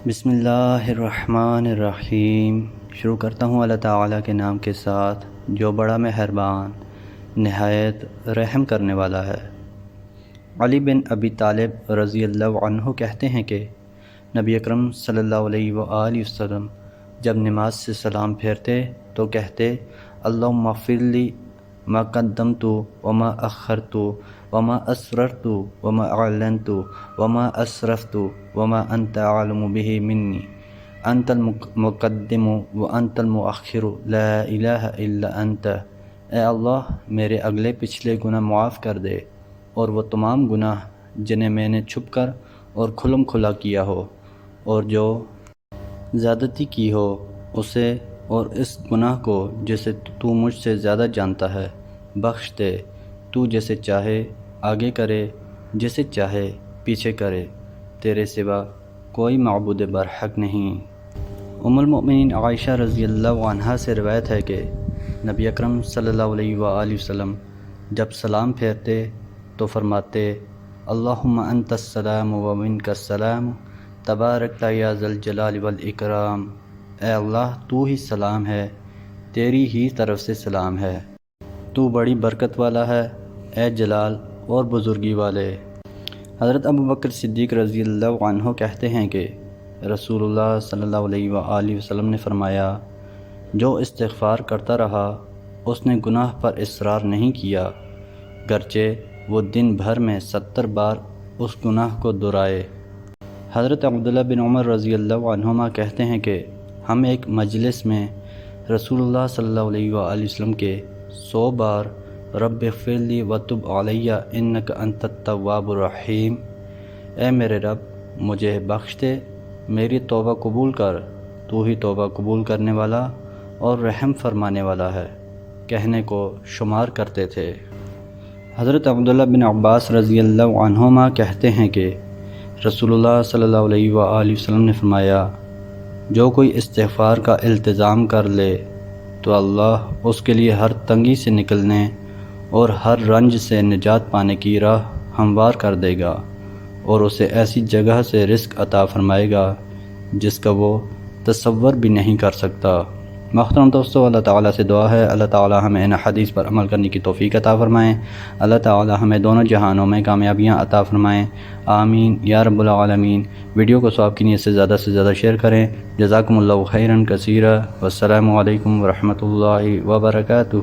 بسم اللہ الرحمن الرحیم۔ شروع کرتا ہوں اللہ تعالیٰ کے نام کے ساتھ جو بڑا مہربان نہایت رحم کرنے والا ہے۔ علی بن ابی طالب رضی اللہ عنہ کہتے ہیں کہ نبی اکرم صلی اللہ علیہ وآلہ وسلم جب نماز سے سلام پھیرتے تو کہتے اللہم اغفر لی ما قدمت وما اخرت وما اسررت وما اعلنت وما اسرفت وما انت اعلم به منی انت المقدم وانت المؤخر لا الہ الا انت۔ اے اللہ میرے اگلے پچھلے گناہ معاف کر دے اور وہ تمام گناہ جنہیں میں نے چھپ کر اور کھلم کھلا کیا ہو اور جو زیادتی کی ہو اسے اور اس گناہ کو جسے تو مجھ سے زیادہ جانتا ہے بخش دے۔ تو جسے چاہے آگے کرے جسے چاہے پیچھے کرے، تیرے سوا کوئی معبود برحق نہیں۔ ام المؤمنین عائشہ رضی اللہ عنہا سے روایت ہے کہ نبی اکرم صلی اللہ علیہ وآلہ وسلم جب سلام پھیرتے تو فرماتے اللہم انت السلام و منک السلام تبارکت یا ذا الجلال والاکرام۔ اے اللہ تو ہی سلام ہے، تیری ہی طرف سے سلام ہے، تو بڑی برکت والا ہے، اے جلال اور بزرگی والے۔ حضرت ابوبکر صدیق رضی اللہ عنہ کہتے ہیں کہ رسول اللہ صلی اللہ علیہ وآلہ وسلم نے فرمایا جو استغفار کرتا رہا اس نے گناہ پر اصرار نہیں کیا گرچہ وہ دن بھر میں 70 بار اس گناہ کو دہرائے۔ حضرت عبداللہ بن عمر رضی اللہ عنہما کہتے ہیں کہ ہم ایک مجلس میں رسول اللہ صلی اللہ علیہ وآلہ وسلم کے 100 بار رب اغفر لی وتب علی انک انت التواب الرحیم، اے میرے رب مجھے بخش دے، میری توبہ قبول کر، تو ہی توبہ قبول کرنے والا اور رحم فرمانے والا ہے، کہنے کو شمار کرتے تھے۔ حضرت عبداللہ بن عباس رضی اللہ عنہما کہتے ہیں کہ رسول اللہ صلی اللہ علیہ وآلہ وسلم نے فرمایا جو کوئی استغفار کا التزام کر لے تو اللہ اس کے لیے ہر تنگی سے نکلنے اور ہر رنج سے نجات پانے کی راہ ہموار کر دے گا اور اسے ایسی جگہ سے رزق عطا فرمائے گا جس کا وہ تصور بھی نہیں کر سکتا۔ محترم دوستو، اللہ تعالیٰ سے دعا ہے اللہ تعالیٰ ہمیں ان حدیث پر عمل کرنے کی توفیق عطا فرمائیں، اللہ تعالیٰ ہمیں دونوں جہانوں میں کامیابیاں عطا فرمائیں، آمین یا رب العالمین۔ ویڈیو کو ثواب کی نیت سے زیادہ شیئر کریں۔ جزاکم اللہ خیرا کثیرا، والسلام علیکم ورحمۃ اللہ وبرکاتہ۔